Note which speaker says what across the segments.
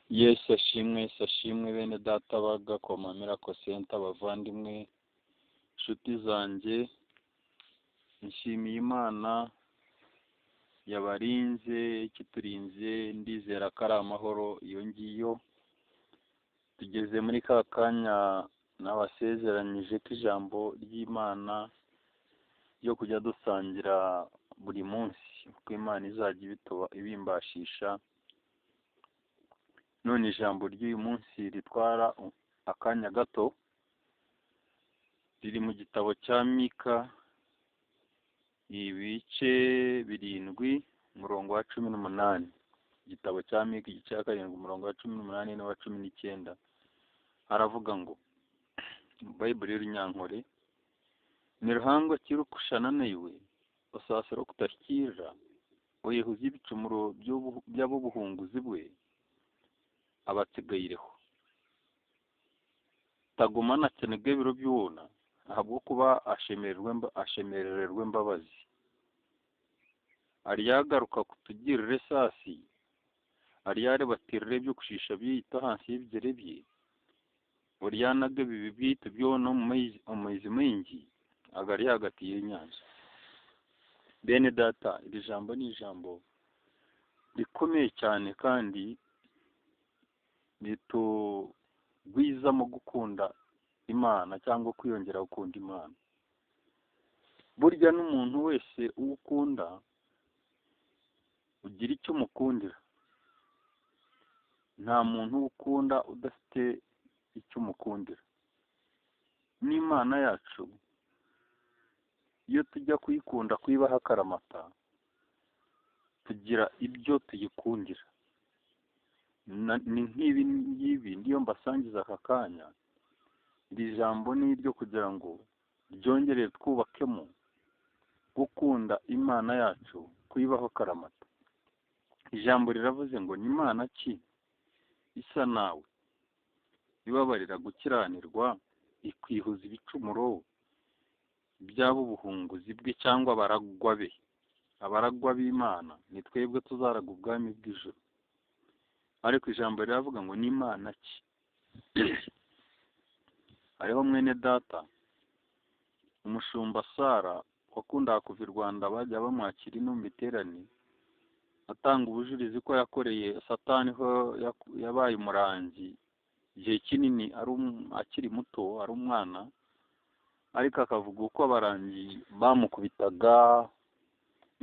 Speaker 1: Yesu ashimwe bene data bagakoma Miracle Center, abavandimwe inshuti zanjye, nshimiye Imana yabarinze ikiturinze, ndizera ko ari amahoro iyo ngiyo. Tugeze muri ka kanya nabasezeranyije ko ijambo ry'Imana yo kujya dusangira buri munsi, kuko Imana izajya ibimbashisha. None ijambo ry'uyu munsi ritwara akanya gato, riri mu gitabo cya Mika ibice 7 umurongo wa 18. Igitabo cya Mika igice cya 7 umurongo wa 18 n'uwa 19 haravuga ngo, Bible y'Urunyankore: "Niruhangwa kirukushana naiwe osasiro kutakira oyehuza ibicumuro by'abubuhunguzi bwe abatsigayireho tagumana cyane bw'ibiro by'ubona ahabwo kuba ashemererwe mbabazi ariyagaruka kutugirire sasi ariyare batirire byo kushisha byita hansi y'ibigere bye uryanage bibi byita byo no mu mizi mingi agari hagati y'inyanja." Bene data, iri jambo ni ijambo rikomeye cyane kandi ritugwiza mu gukunda Imana cyangwa kwiyongera gukunda Imana. Burya n'umuntu wese ukunda ugira icyo umukundira. Nta muntu ukunda udafite icyo umukundira. N'Imana yacu iyo tujya kuyikunda, kuyibaha akaramata, tugira ibyo tuyikundira. Ni nk'ibi ngibi ndiyo mbasangiza aka kanya. Iri jambo ni iryo kugira ngo ryongere twubakemo gukunda Imana yacu, kuyibaho akaramata. Ijambo riravuze ngo, ni Imana ki isa nawe, ibabarira gukiranirwa, ikwihuza ibicumuro byabo ubuhunguzi bwe cyangwa abaragwa be. Abaragwa b'Imana ni twebwe tuzaraga ubwami bw'ijuru. Ariko ijambo riravuga ngo, ni Imana ki? Hariho mwene data umushumba Sara wakundaga kuva i Rwanda, bajya bamwakira ino mu biterane, atanga ubujurizi ko yakoreye Satani, ho yabaye umurangi igihe kinini akiri muto, ari umwana, ariko akavuga uko abarangi bamukubitaga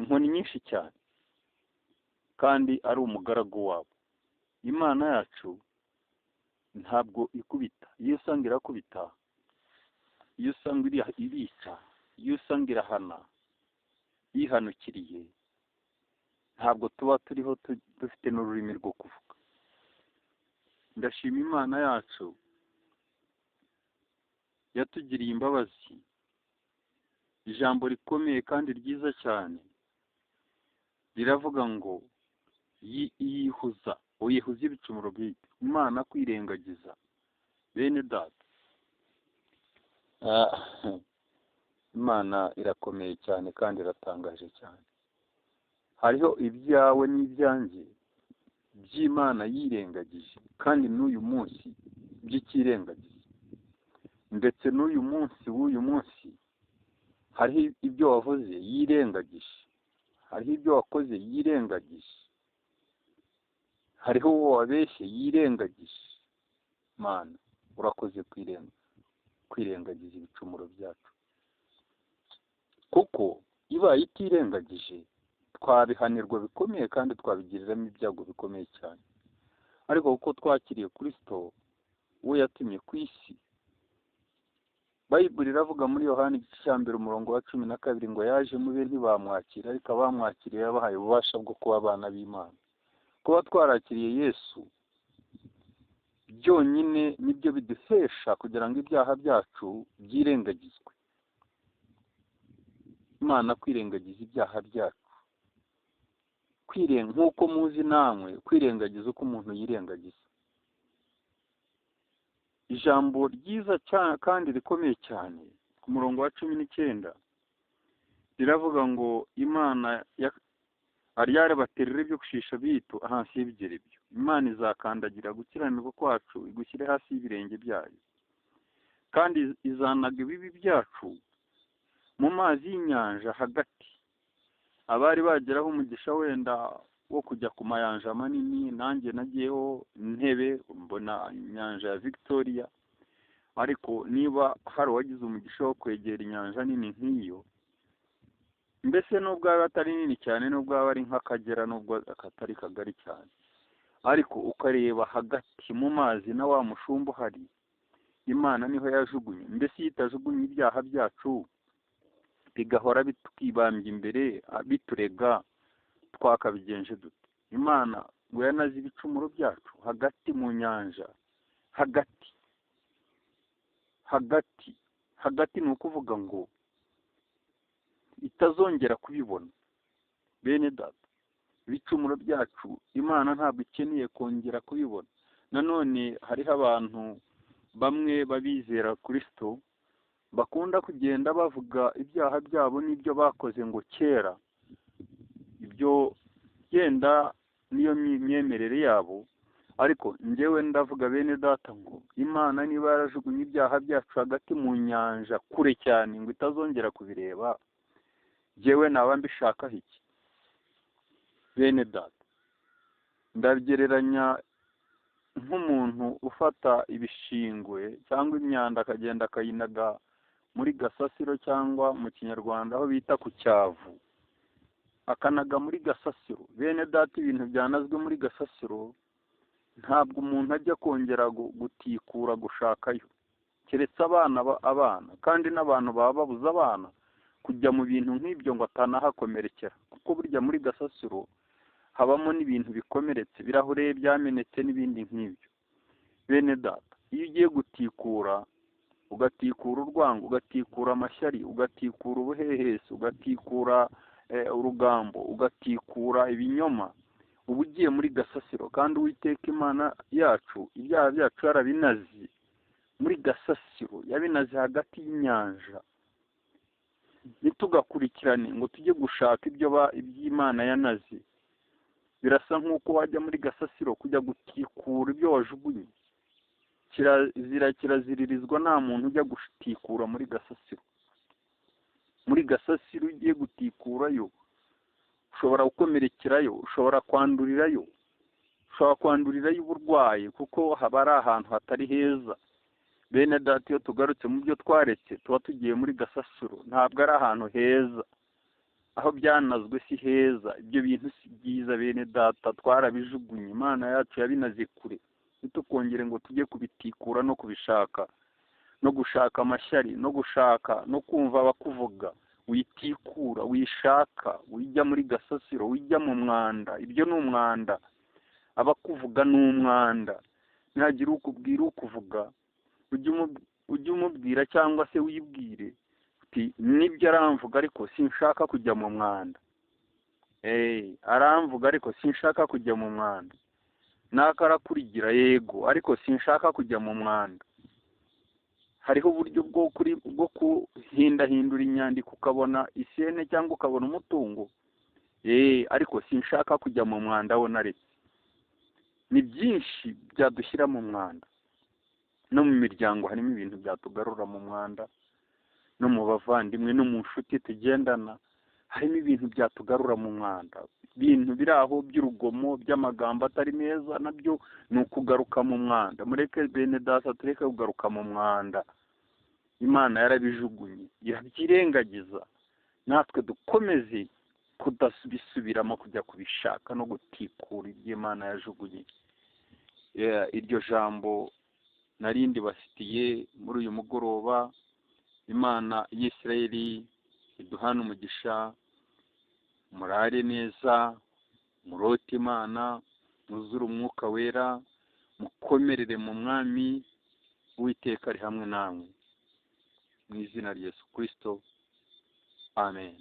Speaker 1: inkoni nyinshi cyane kandi ari umugaragu wabo. Imana yacu ntabwo ikubita. Iyo usanga irakubita, iyo usanga ibica, iyo usanga irahana, yihanukiriye, ntabwo tuba turiho dufite n'ururimi rwo kuvuga. Ndashima Imana yacu yatugiriye imbabazi. Ijambo rikomeye kandi ryiza cyane riravuga ngo, yihuza uyihuza ibicumuro by'ite. Imana kwirengagiza. Bene data, Imana irakomeye cyane kandi iratangaje cyane. Hariho ibyawe n'ibyanjye by'Imana yirengagije, kandi n'uyu munsi by'ikirengagiza. Ndetse n'uyu munsi w'uyu munsi hariho ibyo wavuze yirengagije, hariho ibyo wakoze yirengagije, hariho uwo wabeshye yirengagije. Mana, urakoze kwirengagiza ibicumuro byacu, kuko ibaye itirengagije twabihanirwa bikomeye kandi twabigiriramo ibyago bikomeye cyane. Ariko kuko twakiriye Kristo, we yatumye ku isi. Bible iravuga muri Yohana igice cya 1 umurongo wa 12 ngo, yaje mube ntibamwakira, ariko abamwakiriye yabahaye ububasha bwo kuba abana b'Imana. Kuba twarakiriye Yesu byonyine nibyo bidufesha kugira ngo ibyaha byacu byirengagizwe. Imana kwirengagiza ibyaha byacu, nk'uko muzi namwe kwirengagiza uko umuntu yirengagiza. Ijambo ryiza kandi rikomeye cyane ku murongo wa 19 riravuga ngo, Imana ariyare baterere byo kushisha bitu hansi y'ibigere byo. Imana izakandagira gukiranirwa kwacu igushyire hasi y'ibirenge byayo, kandi izanaga ibibi byacu mu mazi y'inyanja hagati. Abari bageraho umugisha wenda wo kujya ku mayanja manini, nanjye nagiyeho intebe mbona inyanja ya Victoria, ariko niba hari uwagize umugisha wo kwegera inyanja nini nk'iyo, mbese nubwo aba atari nini cyane, nubwo aba ari nk'Akagera, nubwo akatari kagari cyane, ariko ukareba hagati mu mazi na wa mushumba uhari, Imana niho yajugunye. Mbese iyo itajugunye ibyaha byacu bigahora bitwibambye imbere biturega, twakabigenje dute? Imana ngo yanaze ibicumuro byacu hagati mu nyanja, hagati ni ukuvuga ngo itazongera kubibona. Bene data, ibicumuro byacu Imana ntabwo ikeneye kongera kubibona. Nanone hariho abantu bamwe babizera Kristo bakunda kugenda bavuga ibyaha byabo n'ibyo bakoze ngo kera. Ibyo genda niyo myemerere yabo, ariko njyewe ndavuga bene data ngo Imana niba yarajugunye ibyaha byacu hagati mu nyanja kure cyane ngo itazongera kubireba, njyewe naba mbishakaho iki? Bene data, ndagereranya nk'umuntu ufata ibishingwe cyangwa imyanda akagenda akayinaga muri gasasiro, cyangwa mu kinyarwanda aho bita ku cyavu, akanaga muri gasasiro. Bene data, ibintu byanazwe muri gasasiro ntabwo umuntu ajya kongera gutikura gushakayo, keretse abana, kandi n'abantu baba babuza abana kujya mu bintu nk'ibyo ngo atanahakomerekera, kuko burya muri gasasiro habamo n'ibintu bikomeretse, ibirahure byamenetse n'ibindi nk'ibyo. Bene data, iyo ugiye gutikura, ugatikura urwango, ugatikura amashyari, ugatikura ubuhehesi, ugatikura urugambo, ugatikura ibinyoma, uba ugiye muri gasasiro. kandi Uwiteka Imana yacu ibyaha byacu yarabinazi muri gasasiro, yabinaze hagati y'inyanja. Ntitugakurikirane ngo tujye gushaka iby'Imana yanaze. Birasa nk'uko wajya muri gasasiro kujya gutikura ibyo wajugunye. Kiraziririzwa nta muntu ujya gutikura muri gasasiro. Muri gasasiro ugiye gutikurayo ushobora gukomerekerayo, ushobora kwandurirayo uburwayi, kuko haba ari ahantu hatari heza. Bene data, iyo tugarutse mu byo twaretse tuba tugiye muri gasasiro, ntabwo ari ahantu heza. Aho byanazwe si heza, ibyo bintu si byiza. Bene data, twarabijugunye, Imana yacu yabinaze kure. Ntitukongere ngo tujye kubitikura no kubishaka, no gushaka amashyari, no gushaka no kumva abakuvuga. Witikura, wishaka, wijya muri gasasiro, wijya mu mwanda. Ibyo ni umwanda, abakuvuga ni umwanda. Ntihagira ukubwira ukuvuga, ujye umubwira cyangwa se wibwire uti nibyo aramvuga ariko sinshaka kujya mu mwanda. Aramvuga ariko sinshaka kujya mu mwanda. Nakarakurikira yego, ariko sinshaka kujya mu mwanda. Hariho uburyo bwo kuhindahindura inyandiko ukabona isene cyangwa ukabona umutungo, ariko sinshaka kujya mu mwanda wo naretse. Ni byinshi byadushyira mu mwanda. No mu miryango harimo ibintu byatugarura mu mwanda, no mu bavandimwe, no mu nshuti tugendana harimo ibintu byatugarura mu mwanda. Ibintu biri aho by'urugomo, by'amagambo atari meza, nabyo ni ukugaruka mu mwanda. Mureke bene data, tureke kugaruka mu mwanda. Imana yarabijugunye, irabyirengagiza. Natwe dukomeze kudasubiramo kujya kubishaka no gutikura iby'Imana yajugunye. Iryo jambo narindi bafitiye muri uyu mugoroba. Imana y'Isirayeli iduhana umugisha, murare neza, murote Imana, muzure umwuka wera, mukomerere mu mwami. Uwiteka ari hamwe namwe, mu izina rya Yesu Kristo, amen.